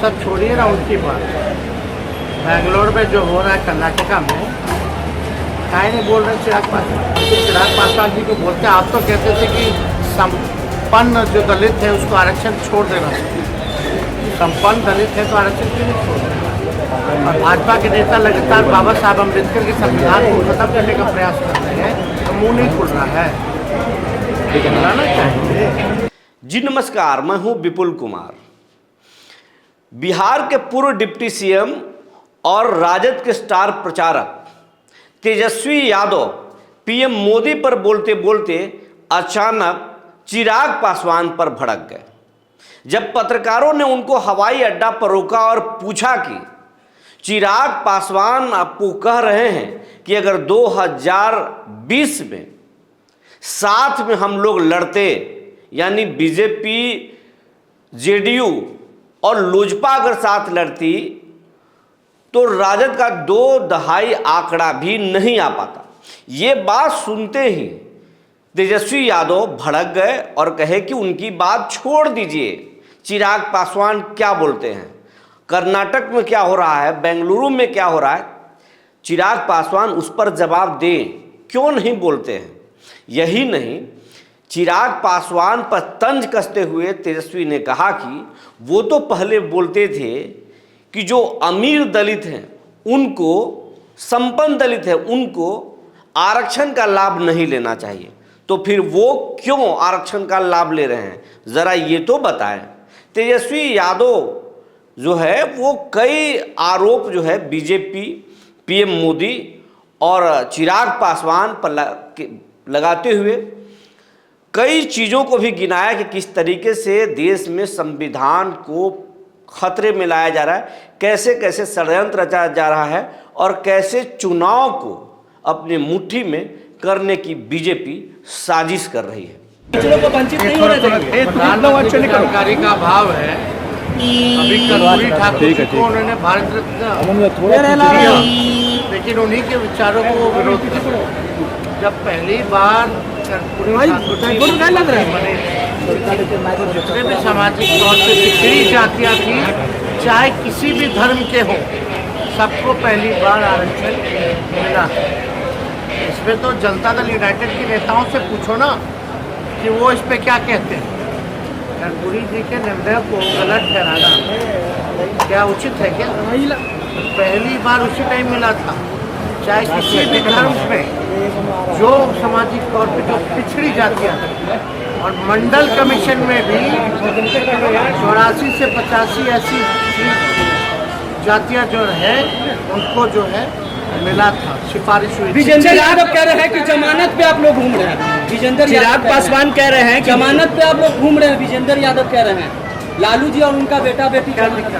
सब छोड़िए ना उनकी बात। बेंगलोर में जो हो रहा है कर्नाटका में, काहे नहीं बोल रहे चिराग पासवान जी को बोलते। आप तो कहते थे कि संपन्न जो दलित है उसको आरक्षण छोड़ देना चाहिए। संपन्न दलित है तो आरक्षण क्यों नहीं छोड़ देना? और भाजपा के नेता लगातार बाबा साहब अम्बेडकर के संविधान को खत्म करने का प्रयास कर रहे हैं, तो मुँह नहीं खुल रहा है, लेकिन बनाना चाहिए। जी नमस्कार, मैं हूं विपुल कुमार। बिहार के पूर्व डिप्टी सीएम और राजद के स्टार प्रचारक तेजस्वी यादव पीएम मोदी पर बोलते बोलते अचानक चिराग पासवान पर भड़क गए। जब पत्रकारों ने उनको हवाई अड्डा पर रोका और पूछा कि चिराग पासवान आपको कह रहे हैं कि अगर 2020 में साथ में हम लोग लड़ते, यानी बीजेपी जेडीयू और लोजपा अगर साथ लड़ती तो राजद का 2 दहाई आंकड़ा भी नहीं आ पाता। ये बात सुनते ही तेजस्वी यादव भड़क गए और कहे कि उनकी बात छोड़ दीजिए, चिराग पासवान क्या बोलते हैं, कर्नाटक में क्या हो रहा है, बेंगलुरु में क्या हो रहा है, चिराग पासवान उस पर जवाब दें, क्यों नहीं बोलते हैं। यही नहीं, चिराग पासवान पर तंज कसते हुए तेजस्वी ने कहा कि वो तो पहले बोलते थे कि जो अमीर दलित हैं उनको, संपन्न दलित हैं उनको आरक्षण का लाभ नहीं लेना चाहिए, तो फिर वो क्यों आरक्षण का लाभ ले रहे हैं, ज़रा ये तो बताएं। तेजस्वी यादव जो है वो कई आरोप जो है बीजेपी, पीएम मोदी और चिराग पासवान पर लगाते हुए कई चीज़ों को भी गिनाया कि किस तरीके से देश में संविधान को खतरे में लाया जा रहा है, कैसे कैसे षड्यंत्र रचा जा रहा है और कैसे चुनाव को अपने मुट्ठी में करने की बीजेपी साजिश कर रही है। जानकारी का अभाव है। अभी कर्पूरी ठाकुर जी को उन्होंने भारत रत्न, लेकिन उन्हीं के विचारों को वो विरोध कर रहे हैं। जब पहली बार कर्पूरी ठाकुर जी बने, जितने भी सामाजिक तौर से पिछड़ी जातियाँ थी, चाहे किसी भी धर्म के हों, सबको पहली बार आरक्षण मिला। इसमें तो जनता दल यूनाइटेड के नेताओं से पूछो ना कि वो इस पे क्या कहते हैं। कर्पूरी जी के निर्णय को गलत ठहराना क्या उचित है क्या? पहली बार उसी टाइम मिला था, चाहे किसी भी धर्म में जो सामाजिक तौर पे जो पिछड़ी जातियाँ थी। और मंडल कमीशन में भी 84 से 85 ऐसी जातियाँ जो है उनको जो है मिला था, सिफारिश हुई। विजेंद्र यादव कह रहे हैं कि जमानत पे आप लोग घूम रहे हैं। विजेंद्र चिराग पासवान कह रहे हैं जमानत पे आप लोग घूम रहे हैं। विजेंद्र यादव कह रहे हैं लालू जी और उनका बेटा बेटी क्या दिक्कत है?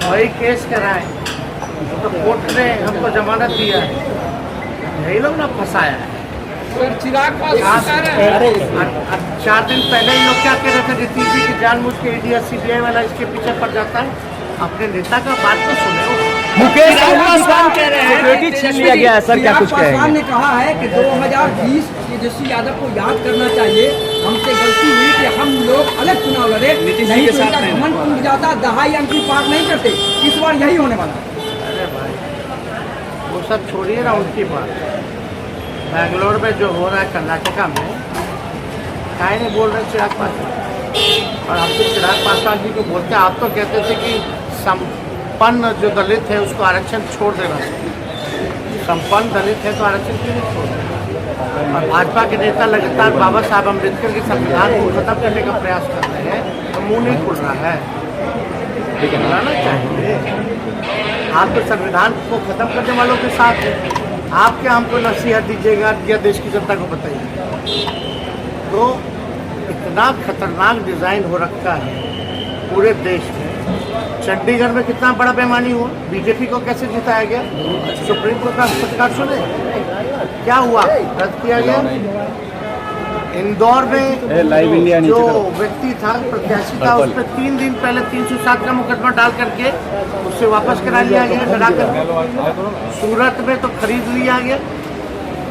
वही केस कराए तो कोर्ट ने हमको जमानत दिया है, यही लोग ना फंसाया है। चिराग 4 दिन पहले ही लोग क्या कह रहे थे, नीतीश जी की जानबूझ के ईडी और सीबीआई वाला इसके पीछे पड़ जाता है। अपने नेता का बात तो सुने। मुकेश पासवान कह रहे हैं छीन लिया गया है सर, क्या कुछ कहेंगे? पासवान ने कहा है कि 2020 तेजस्वी यादव को याद करना चाहिए, हमसे गलती हुई कि हम लोग अलग चुनाव लड़े, नहीं तो इनका घमंड टूट जाता, दहाई अंक पार नहीं करते। इस बार यही होने वाला है। अरे भाई वो सब छोड़िए ना उनकी बात। बेंगलोर में जो हो रहा है कर्नाटका में, काहे नहीं बोल रहे चिराग पासवान? और आप तो चिराग पासवान जी को बोलते। आप तो कहते थे कि संपन्न जो दलित है उसको आरक्षण छोड़ देना चाहिए। संपन्न दलित है तो आरक्षण क्यों नहीं छोड़ देना? और भाजपा के नेता लगातार बाबा साहब अम्बेडकर के संविधान को खत्म करने का प्रयास कर रहे हैं, तो मुँह नहीं खुल रहा है, लेकिन बनाना चाहिए। आप तो संविधान को खत्म करने वालों के साथ हैं। आप क्या हमको नसीहत दीजिएगा या देश की जनता को बताइए? तो इतना खतरनाक डिज़ाइन हो रखा है पूरे देश में। चंडीगढ़ में कितना बड़ा बेईमानी हुआ, बीजेपी को कैसे जिताया गया, सुप्रीम कोर्ट का फटकार सुने, क्या हुआ, रद्द किया गया। इंदौर में जो व्यक्ति था, प्रत्याशी था, उस पर 3 दिन पहले 307 का मुकदमा डाल करके उससे वापस करा लिया गया डरा कर। सूरत में तो खरीद लिया गया।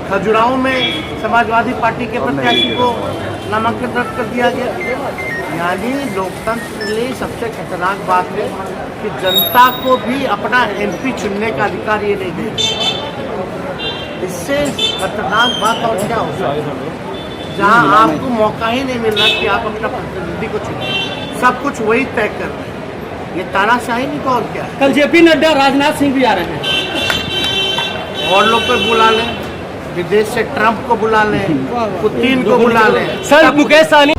खजुराहो में समाजवादी पार्टी के प्रत्याशी को नामांकन रद्द कर दिया गया। यानी लोकतंत्र के लिए सबसे खतरनाक बात है कि जनता को भी अपना एमपी चुनने का अधिकार ये नहीं दे। इससे खतरनाक बात और क्या हो सकता है, जहां आपको मौका ही नहीं मिल रहा कि आप अपना प्रतिनिधि को चुनें, सब कुछ वही तय कर रहे हैं। ये तानाशाही नहीं तो और क्या है। कल जेपी नड्डा राजनाथ सिंह भी आ रहे हैं, और लोग को बुला लें, विदेश से ट्रंप को बुला लें, पुतिन को बुला लें। सर मुकेश सहनी